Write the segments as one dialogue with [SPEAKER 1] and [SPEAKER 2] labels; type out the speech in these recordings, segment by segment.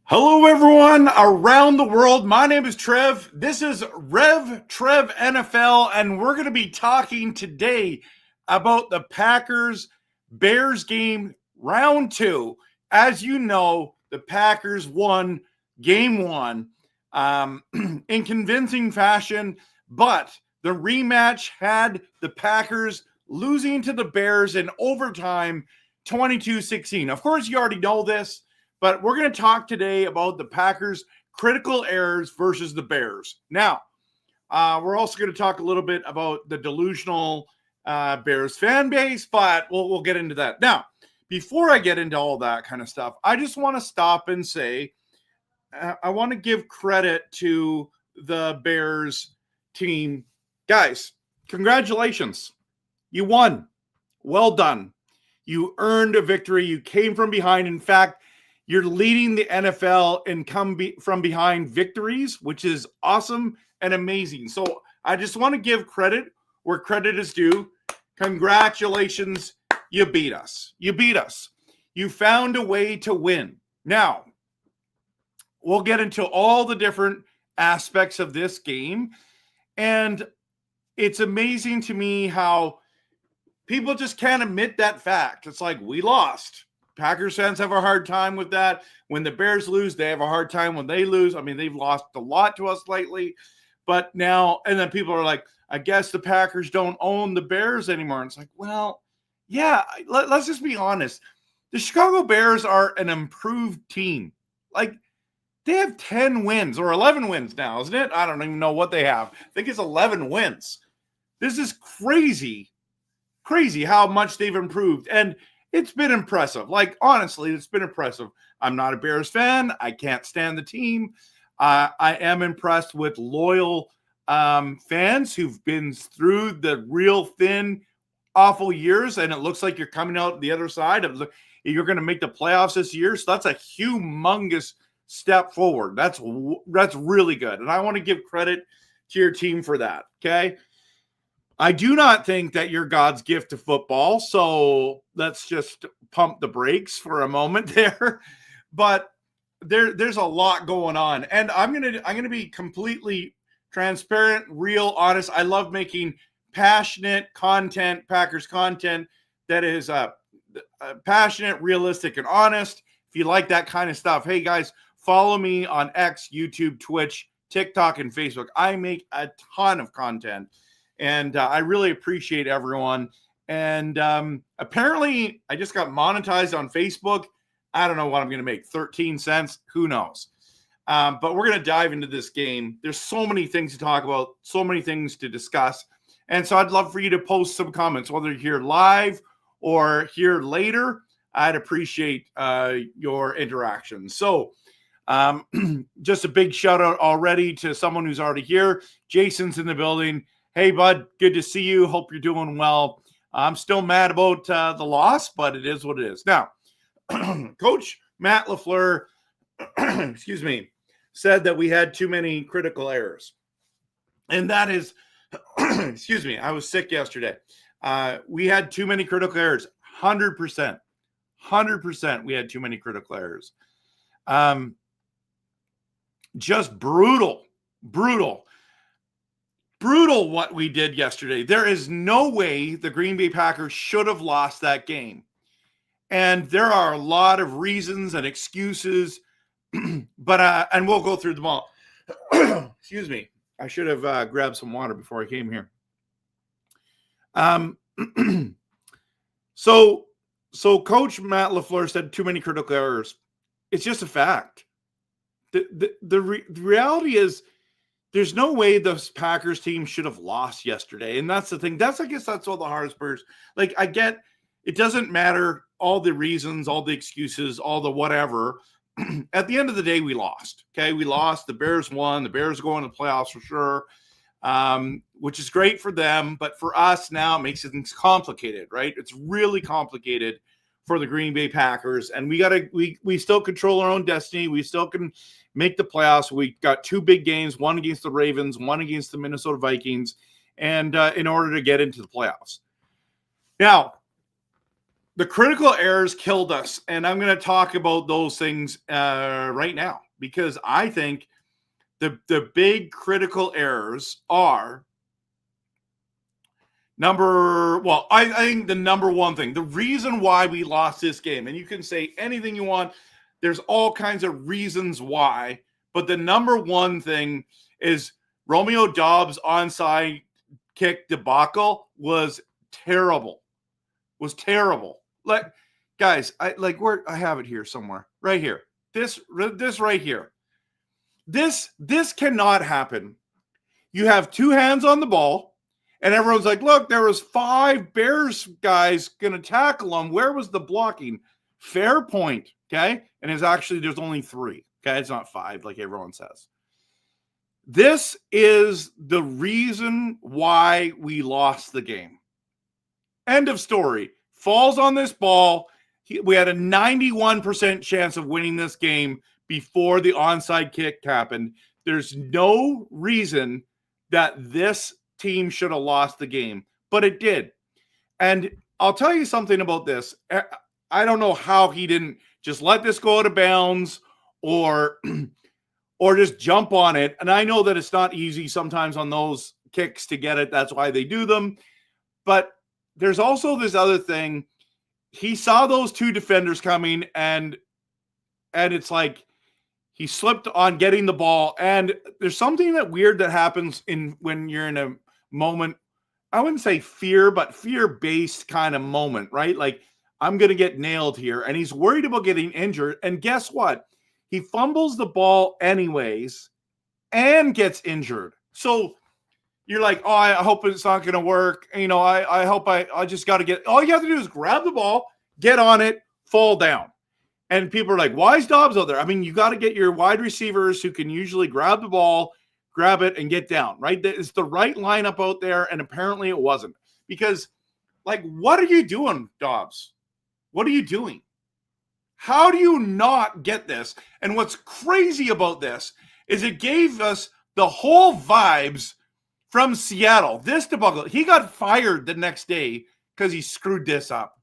[SPEAKER 1] Hello, everyone around the world. My name is Trev. This is Rev Trev NFL, and we're going to be talking today about the Packers-Bears game, round 2. As you know, the Packers won game 1 in convincing fashion, but the rematch had the Packers losing to the Bears in overtime, 22-16. Of course, you already know this. But we're going to talk today about the Packers' critical errors versus the Bears. Now, we're also going to talk a little bit about the delusional Bears fan base, but we'll get into that. Now, before I get into all that kind of stuff, I just want to stop and say I want to give credit to the Bears team. Guys, congratulations. You won. Well done. You earned a victory. You came from behind. In fact, you're leading the NFL in from behind victories, which is awesome and amazing. So I just want to give credit where credit is due. Congratulations. You beat us. You beat us. You found a way to win. Now, we'll get into all the different aspects of this game. And it's amazing to me how people just can't admit that fact. It's like, we lost. Packers fans have a hard time with that. When the Bears lose, they have a hard time when they lose. I mean, they've lost a lot to us lately. But now, and then people are like, I guess the Packers don't own the Bears anymore. And it's like, well, yeah, let's just be honest. The Chicago Bears are an improved team. Like, they have 10 wins or 11 wins now, isn't it? I don't even know what they have. I think it's 11 wins. This is crazy how much they've improved. And it's been impressive. Like, honestly, it's been impressive. I'm not a Bears fan. I can't stand the team. I am impressed with loyal fans who've been through the real thin, awful years, and it looks like you're coming out the other side of you're going to make the playoffs this year. So that's a humongous step forward. That's really good. And I want to give credit to your team for that. Okay. I do not think that you're God's gift to football, so let's just pump the brakes for a moment there. But there's a lot going on, and I'm gonna be completely transparent, real, honest. I love making passionate content, Packers content that is passionate, realistic, and honest. If you like that kind of stuff, hey guys, follow me on X, YouTube, Twitch, TikTok, and Facebook. I make a ton of content. And I really appreciate everyone. And apparently, I just got monetized on Facebook. I don't know what I'm going to make, 13 cents. Who knows? But we're going to dive into this game. There's so many things to talk about, so many things to discuss. And so I'd love for you to post some comments, whether you're here live or here later. I'd appreciate your interaction. So just a big shout out already to someone who's already here. Jason's in the building. Hey, bud, good to see you. Hope you're doing well. I'm still mad about the loss, but it is what it is. Now, Coach Matt LaFleur, excuse me, said that we had too many critical errors. And that is, excuse me, I was sick yesterday. We had too many critical errors. 100%. 100% we had too many critical errors. Just brutal what we did yesterday. There is no way the Green Bay Packers should have lost that game. And there are a lot of reasons and excuses, but and we'll go through them all. Excuse me. I should have grabbed some water before I came here. So Coach Matt LaFleur said too many critical errors. It's just a fact. The reality is there's no way the Packers team should have lost yesterday. And that's the thing. I guess that's all the hardest part. Like, I get it doesn't matter all the reasons, all the excuses, all the whatever. At the end of the day, we lost. Okay, we lost. The Bears won. The Bears go into the playoffs for sure, which is great for them. But for us now, it makes things complicated, right? It's really complicated for the Green Bay Packers, and we still control our own destiny. We still can make the playoffs. We got 2 big games, one against the Ravens, one against the Minnesota Vikings, and in order to get into the playoffs. Now, the critical errors killed us, and I'm going to talk about those things right now, because I think the big critical errors are I think the number one thing, the reason why we lost this game, and you can say anything you want, there's all kinds of reasons why, but the number one thing is Romeo Doubs' onside kick debacle was terrible. Guys, I have it here somewhere. Right here. This right here. This cannot happen. You have 2 hands on the ball, and everyone's like, look, there was 5 Bears guys going to tackle him. Where was the blocking? Fair point, okay? And there's only 3, okay? It's not 5 like everyone says. This is the reason why we lost the game. End of story. Falls on this ball. We had a 91% chance of winning this game before the onside kick happened. There's no reason that this team should have lost the game, but it did. And I'll tell you something about this. I don't know how he didn't just let this go out of bounds or just jump on it. And I know that it's not easy sometimes on those kicks to get it. That's why they do them. But there's also this other thing. He saw those 2 defenders coming, and it's like he slipped on getting the ball. And there's something weird that happens when you're in a moment. I wouldn't say fear, but fear-based kind of moment, right? Like, I'm going to get nailed here. And he's worried about getting injured. And guess what? He fumbles the ball anyways and gets injured. So you're like, oh, I hope it's not going to work. You know, I hope I just got to get – all you have to do is grab the ball, get on it, fall down. And people are like, why is Doubs out there? I mean, you got to get your wide receivers who can usually grab the ball, grab it, and get down, right? It's the right lineup out there, and apparently it wasn't. Because, like, what are you doing, Doubs? What are you doing? How do you not get this? And what's crazy about this is it gave us the whole vibes from Seattle. This debacle, he got fired the next day because he screwed this up.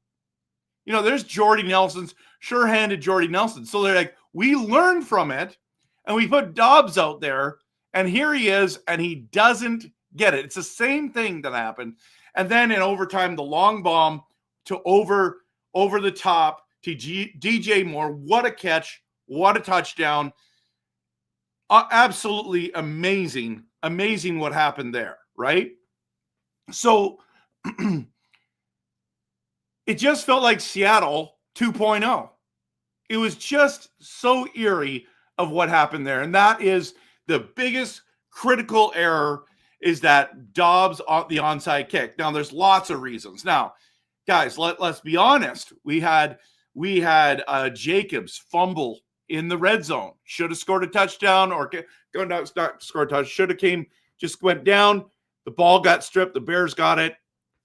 [SPEAKER 1] You know, there's Jordy Nelson's, sure-handed Jordy Nelson. So they're like, we learned from it, and we put Doubs out there, and here he is, and he doesn't get it. It's the same thing that happened. And then in overtime, the long bomb to over the top to DJ Moore. What a catch. What a touchdown. Absolutely amazing. Amazing what happened there, right? So it just felt like Seattle 2.0. It was just so eerie of what happened there. And that is the biggest critical error, is that Doubs on the onside kick. Now, there's lots of reasons. Now, guys, let's be honest. We had Jacobs fumble in the red zone. Should have scored a touchdown, or not scored a touchdown. Should have just went down. The ball got stripped. The Bears got it.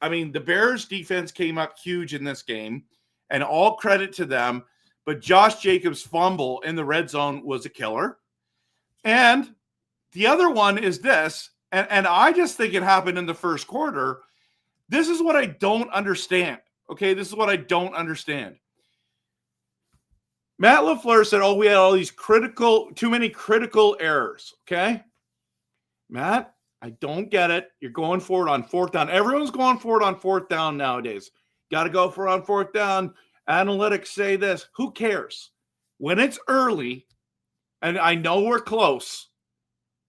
[SPEAKER 1] I mean, the Bears defense came up huge in this game, and all credit to them. But Josh Jacobs' fumble in the red zone was a killer. And the other one is this, and I just think it happened in the first quarter. This is what I don't understand. Okay, this is what I don't understand. Matt LaFleur said, we had all these too many critical errors. Okay, Matt, I don't get it. You're going for it on 4th down. Everyone's going for it on 4th down nowadays. Got to go for it on 4th down. Analytics say this. Who cares? When it's early, and I know we're close,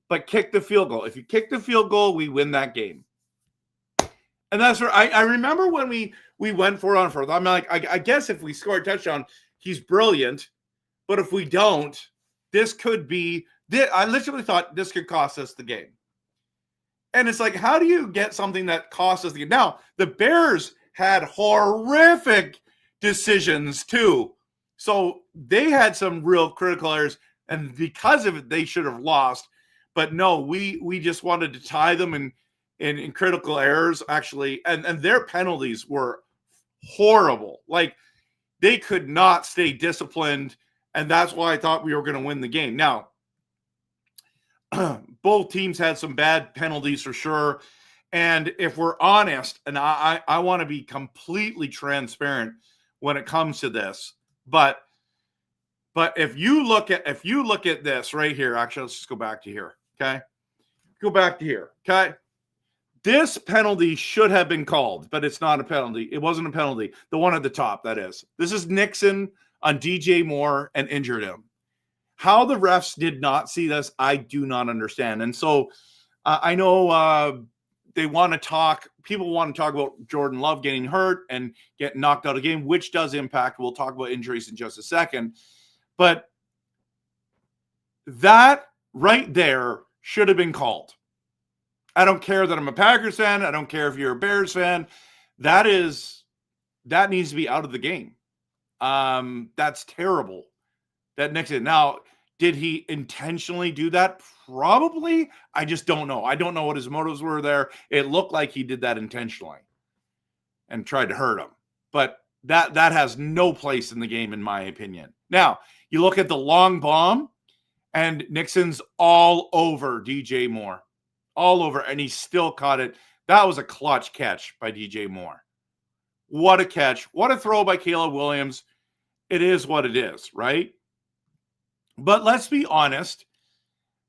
[SPEAKER 1] but kick the field goal. If you kick the field goal, we win that game. And that's where I remember when we went for it on 4th. I'm like, I guess if we score a touchdown, he's brilliant. But if we don't, this could be – I literally thought this could cost us the game. And it's like, how do you get something that costs us the game? Now, the Bears had horrific decisions too. So they had some real critical errors, and because of it, they should have lost. But no, we just wanted to tie them in critical errors, actually, and their penalties were horrible. Like, they could not stay disciplined, and that's why I thought we were going to win the game. Now, both teams had some bad penalties for sure. And if we're honest, and I want to be completely transparent when it comes to this, but if you look at this right here, actually, let's just go back to here. Okay. Go back to here. Okay. This penalty should have been called, but it's not a penalty. It wasn't a penalty. The one at the top, that is. This is Nixon on DJ Moore and injured him. How the refs did not see this, I do not understand. And so I know people want to talk about Jordan Love getting hurt and getting knocked out of the game, which does impact. We'll talk about injuries in just a second. But that right there should have been called. I don't care that I'm a Packers fan. I don't care if you're a Bears fan. That needs to be out of the game. That's terrible. That Nixon. Now, did he intentionally do that? Probably. I just don't know. I don't know what his motives were there. It looked like he did that intentionally and tried to hurt him. But that has no place in the game, in my opinion. Now, you look at the long bomb, and Nixon's all over DJ Moore. All over, and he still caught it. That was a clutch catch by DJ Moore. What a catch. What a throw by Caleb Williams. It is what it is, right? But let's be honest,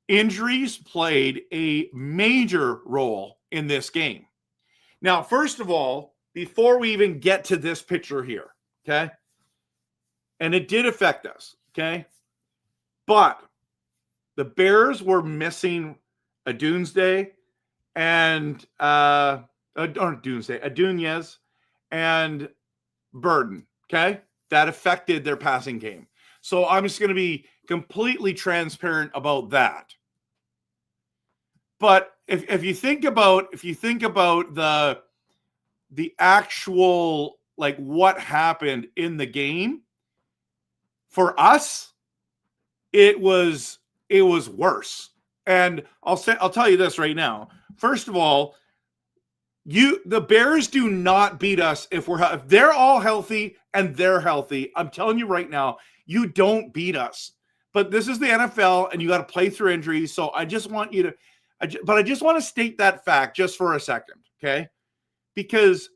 [SPEAKER 1] injuries played a major role in this game. Now, first of all, before we even get to this picture here, okay? And it did affect us, okay? But the Bears were missing a Doomsday and Adunez and Burden, okay? That affected their passing game. So I'm just going to be completely transparent about that. But if you think about the actual, like, what happened in the game, for us, it was worse. And I'll tell you this right now. First of all, the Bears do not beat us if they're all healthy and they're healthy. I'm telling you right now, you don't beat us. But this is the NFL, and you got to play through injuries. So I just want you to, but I just want to state that fact just for a second, okay? Because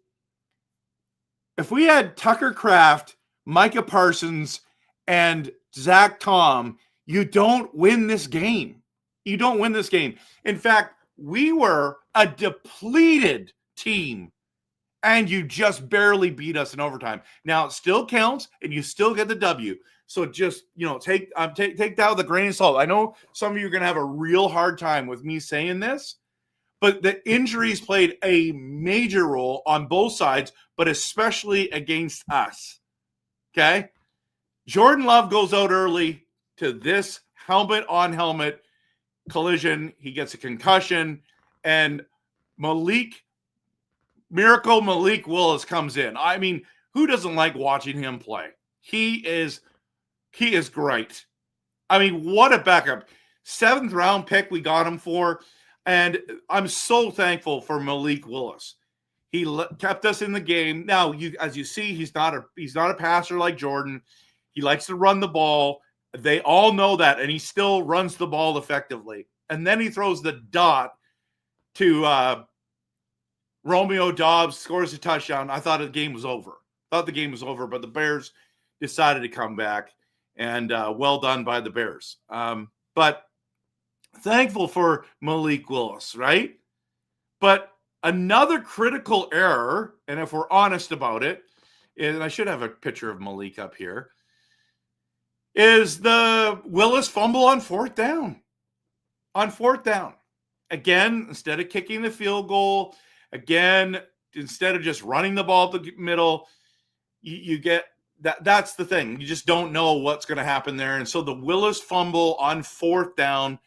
[SPEAKER 1] if we had Tucker Kraft, Micah Parsons, and Zach Tom, you don't win this game. You don't win this game. In fact, we were a depleted team, and you just barely beat us in overtime. Now, it still counts, and you still get the W. So just, take that with a grain of salt. I know some of you are going to have a real hard time with me saying this, but the injuries played a major role on both sides, but especially against us. Okay? Jordan Love goes out early to this helmet-on-helmet collision. He gets a concussion, and Malik Willis comes in. I mean, who doesn't like watching him play? He is great. I mean, what a backup. 7th round pick we got him for, and I'm so thankful for Malik Willis. He kept us in the game. Now, as you see, he's not a passer like Jordan. He likes to run the ball. They all know that, and he still runs the ball effectively. And then he throws the dot to Romeo Doubs, scores a touchdown. I thought the game was over. But the Bears decided to come back, and well done by the Bears. But thankful for Malik Willis, right? But another critical error, and if we're honest about it, and I should have a picture of Malik up here, is the Willis fumble on 4th down. On 4th down. Again, instead of kicking the field goal, instead of just running the ball to the middle, you get that. That's the thing. You just don't know what's going to happen there. And so the Willis fumble on 4th down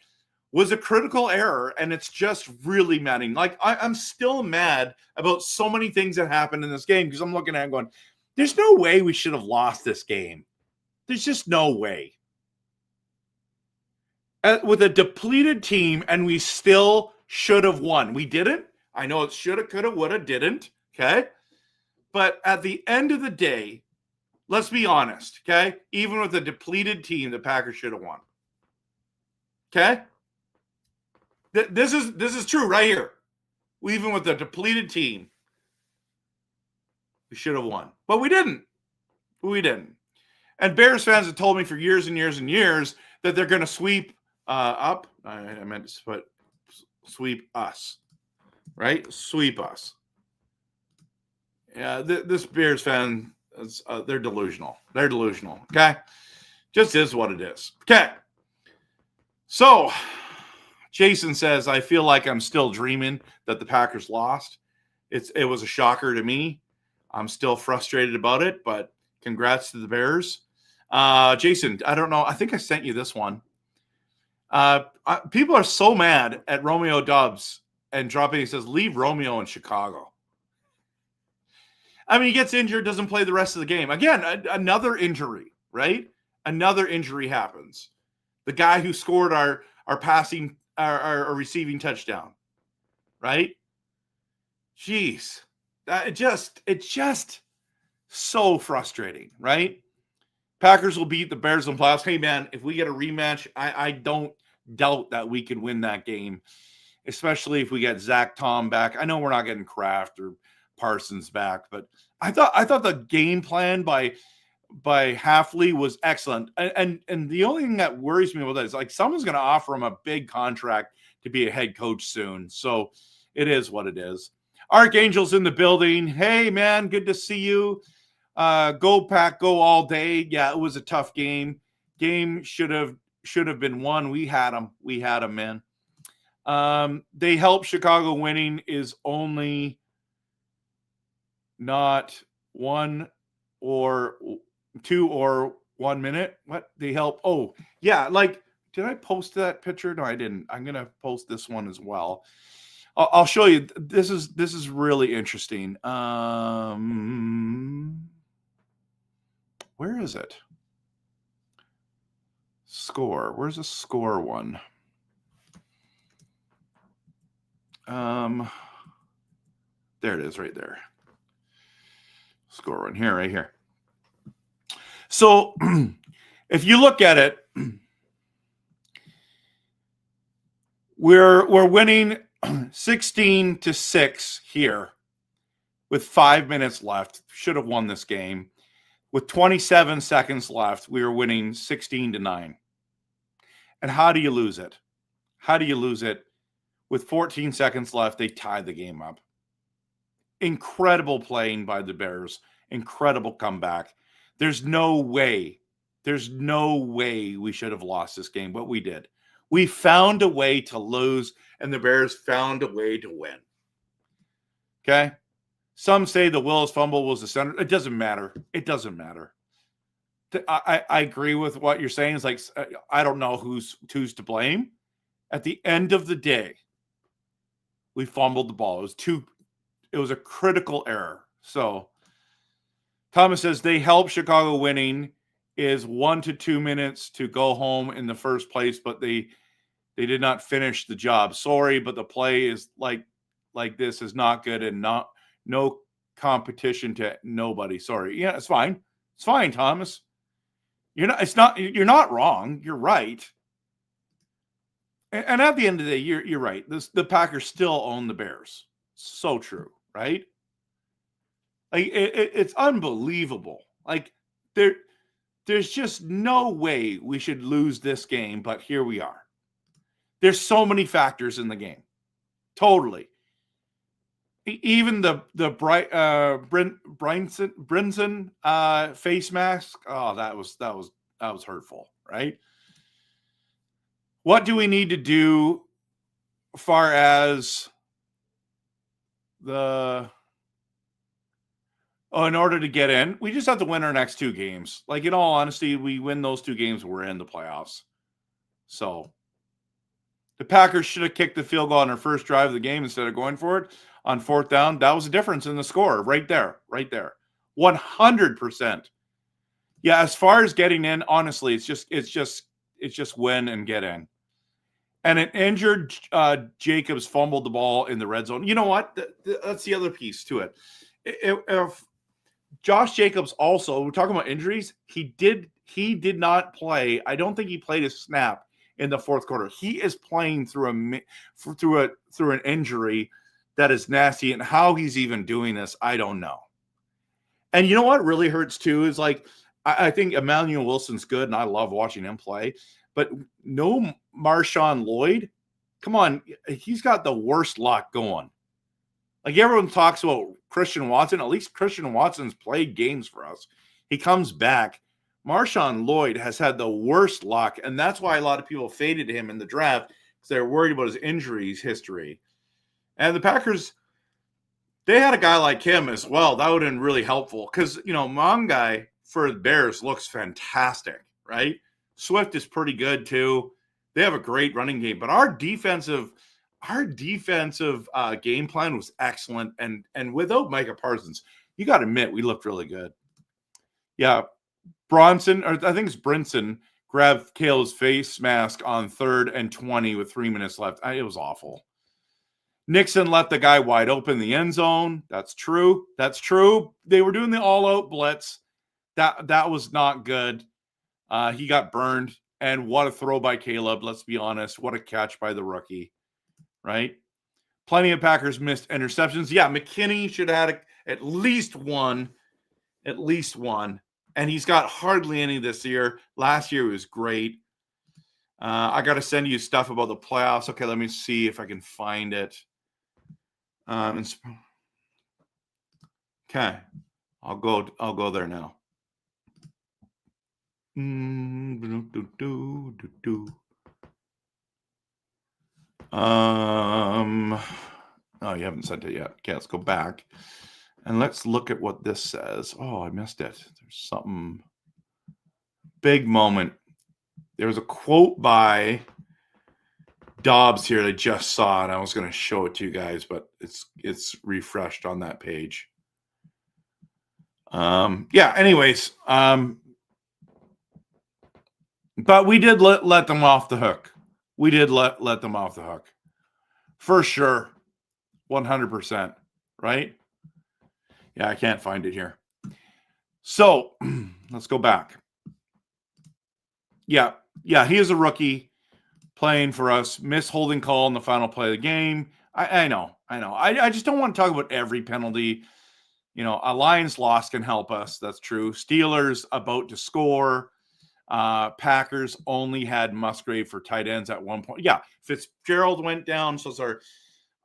[SPEAKER 1] was a critical error, and it's just really maddening. Like, I'm still mad about so many things that happened in this game because I'm looking at it going, there's no way we should have lost this game. There's just no way. With a depleted team, and we still should have won. We didn't. I know it should have, could have, would have, didn't. Okay? But at the end of the day, let's be honest, okay? Even with a depleted team, the Packers should have won. Okay? This is true right here. Even with a depleted team, we should have won. But we didn't. We didn't. And Bears fans have told me for years and years and years that they're going to sweep up. I meant to put sweep us. Right? Sweep us. Yeah, this Bears fan, they're delusional. They're delusional. Okay? Just is what it is. Okay. So, Jason says, I feel like I'm still dreaming that the Packers lost. It was a shocker to me. I'm still frustrated about it, but congrats to the Bears. Jason, I don't know. I think I sent you this one. People are so mad at Romeo Doubs and dropping. He says, leave Romeo in Chicago. I mean, he gets injured, doesn't play the rest of the game. Again, another injury, right? Another injury happens. The guy who scored our passing, our receiving touchdown, right? Jeez, it's just so frustrating, right? Packers will beat the Bears in playoffs. Hey, man, if we get a rematch, I don't doubt that we can win that game, especially if we get Zach Tom back. I know we're not getting Kraft or Parsons back, but I thought the game plan by Hafley was excellent. And the only thing that worries me about that is, like, someone's going to offer him a big contract to be a head coach soon. So it is what it is. Archangel's in the building. Hey, man, good to see you. Go Pack, go all day. Yeah, it was a tough game. Game should have been won. We had them. Man. They helped Chicago winning is only not 1 or 2 or 1 minute. What? They help? Oh, yeah. Like, did I post that picture? No, I didn't. I'm gonna post this one as well. I'll show you. This is really interesting. Where is it? Score. Where's the score one? There it is, right there. Score one here, right here. So, if you look at it, we're winning 16-6 here with 5 minutes left. Should have won this game. With 27 seconds left, we were winning 16-9. And how do you lose it? How do you lose it? With 14 seconds left, they tied the game up. Incredible playing by the Bears. Incredible comeback. There's no way we should have lost this game, but we did. We found a way to lose, and the Bears found a way to win. Okay? Some say the Willis fumble was the center. It doesn't matter. It doesn't matter. I agree with what you're saying. It's like, I don't know who's to blame. At the end of the day, we fumbled the ball. It was a critical error. So Thomas says they helped Chicago winning is 1 to 2 minutes to go home in the first place, but they did not finish the job. Sorry, but the play is like this is not good and no competition to nobody. Sorry. Yeah, it's fine. It's fine, Thomas. You're not wrong. You're right. And at the end of the day, you're right. The Packers still own the Bears. So true, right? Like it's unbelievable. Like there's just no way we should lose this game, but here we are. There's so many factors in the game. Totally. Even the Brinson face mask. Oh, that was hurtful, right? What do we need to do as far as in order to get in? We just have to win our next 2 games. Like, in all honesty, we win those 2 games, we're in the playoffs. So The Packers should have kicked the field goal on their first drive of the game instead of going for it on fourth down. That was a difference in the score right there. 100%. Yeah, as far as getting in, honestly, it's just win and get in. And an injured Jacobs fumbled the ball in the red zone. You know what? That's the other piece to it. If Josh Jacobs also, we're talking about injuries, he did not play. I don't think he played a snap in the fourth quarter. He is playing through an injury that is nasty, and how he's even doing this, I don't know. And you know what really hurts too is like I think Emmanuel Wilson's good, and I love watching him play. But no Marshawn Lloyd, come on, he's got the worst luck going. Like everyone talks about Christian Watson, at least Christian Watson's played games for us. He comes back. Marshawn Lloyd has had the worst luck, and that's why a lot of people faded him in the draft because they're worried about his injuries history. And the Packers, they had a guy like him as well. That would have been really helpful because, Mongai for the Bears looks fantastic, right? Swift is pretty good too. They have a great running game, but our defensive game plan was excellent. And without Micah Parsons, you got to admit, we looked really good. Yeah. Bronson, or I think it's Brinson, grabbed Kale's face mask on 3rd and 20 with 3 minutes left. It was awful. Nixon left the guy wide open in the end zone. That's true. They were doing the all-out blitz. That was not good. He got burned. And what a throw by Caleb, let's be honest. What a catch by the rookie, right? Plenty of Packers missed interceptions. Yeah, McKinney should have had at least one. And he's got hardly any this year. Last year was great. I got to send you stuff about the playoffs. Okay, let me see if I can find it. Okay, I'll go there now. Oh, you haven't sent it yet. Okay, let's go back. And let's look at what this says. Oh, I missed it. There's something big moment. There was a quote by Dobbs here that I just saw, and I was going to show it to you guys, but it's refreshed on that page. Anyways, but we did let them off the hook. We did let them off the hook. For sure. 100%, right? Yeah, I can't find it here. So let's go back. Yeah, he is a rookie playing for us. Missed holding call in the final play of the game. I know. I just don't want to talk about every penalty. A Lions loss can help us. That's true. Steelers about to score. Packers only had Musgrave for tight ends at one point. Yeah, Fitzgerald went down. So it's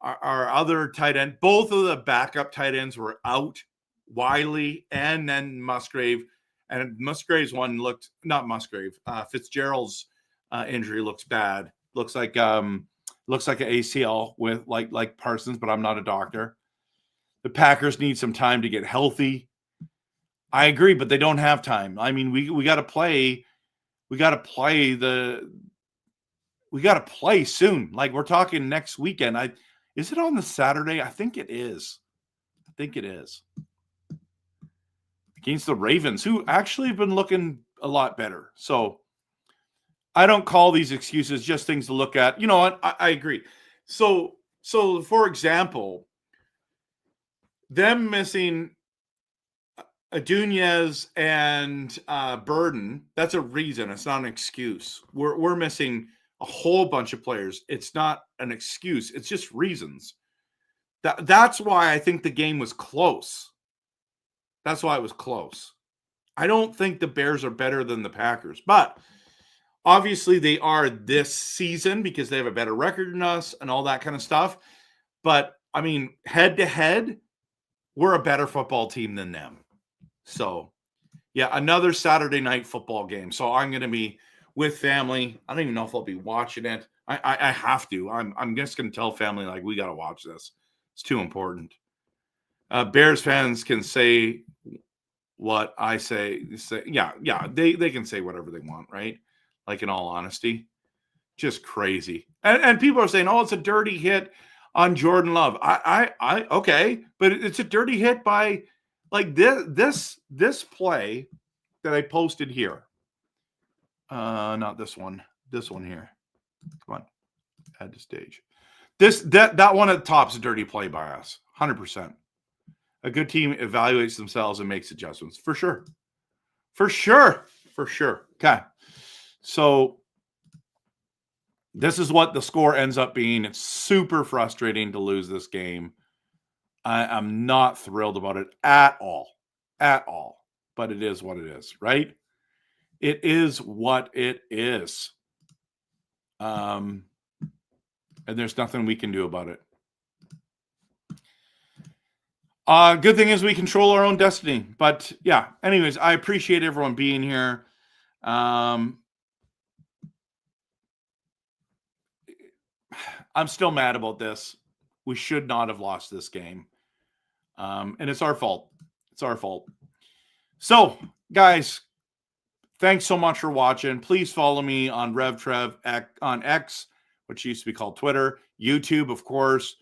[SPEAKER 1] our other tight end. Both of the backup tight ends were out. Wiley and then Musgrave. And Musgrave's one looked not Musgrave. Fitzgerald's injury looks bad. Looks like an ACL with like Parsons, but I'm not a doctor. The Packers need some time to get healthy. I agree, but they don't have time. I mean, we got to play. We got to play soon. Like we're talking next weekend. Is it on the Saturday? I think it is. Against the Ravens, who actually have been looking a lot better. So I don't call these excuses, just things to look at. You know what? I agree. So for example, them missing Adunez and Burden, that's a reason. It's not an excuse. We're missing a whole bunch of players. It's not an excuse. It's just reasons. That's why I think the game was close. That's why it was close. I don't think the Bears are better than the Packers, but obviously they are this season because they have a better record than us and all that kind of stuff. But I mean, head to head, we're a better football team than them. So, yeah, another Saturday night football game. So I'm going to be with family. I don't even know if I'll be watching it. I have to. I'm just going to tell family, like, we got to watch this. It's too important. Bears fans can say what I say. Yeah, they can say whatever they want, right? Like, in all honesty. Just crazy. And people are saying, oh, it's a dirty hit on Jordan Love. Okay, but it's a dirty hit by like this play that I posted here. Not this one. This one here. Come on. Add to stage. That one at the top's a dirty play by us. 100%. A good team evaluates themselves and makes adjustments. For sure. For sure. For sure. Okay. So this is what the score ends up being. It's super frustrating to lose this game. I'm not thrilled about it at all. At all. But it is what it is, right? It is what it is. And there's nothing we can do about it. Good thing is we control our own destiny. But yeah, anyways, I appreciate everyone being here. I'm still mad about this. We should not have lost this game. And it's our fault. It's our fault. So, guys, thanks so much for watching. Please follow me on RevTrev on X, which used to be called Twitter, YouTube, of course,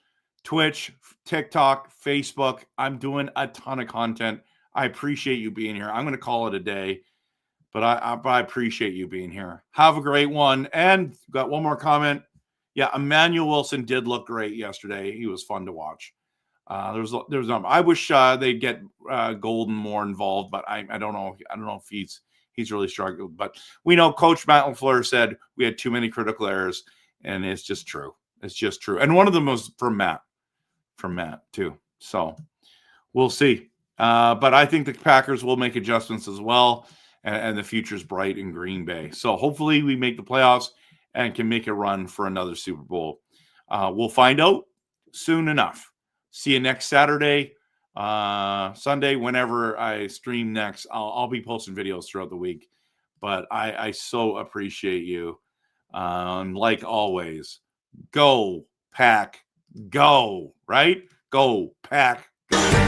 [SPEAKER 1] Twitch, TikTok, Facebook. I'm doing a ton of content. I appreciate you being here. I'm going to call it a day, but I appreciate you being here. Have a great one. And got one more comment. Yeah, Emmanuel Wilson did look great yesterday. He was fun to watch. There's I wish they'd get Golden more involved, but I don't know. I don't know if he's really struggled. But we know Coach Matt LaFleur said we had too many critical errors, and it's just true. It's just true. And one of them was from Matt too. So we'll see. But I think the Packers will make adjustments as well, and the future's bright in Green Bay. So hopefully we make the playoffs and can make a run for another Super Bowl. We'll find out soon enough. See you next Saturday, Sunday, whenever I stream next. I'll be posting videos throughout the week. But I so appreciate you. Like always, go, Pack, go, right? Go, Pack, go.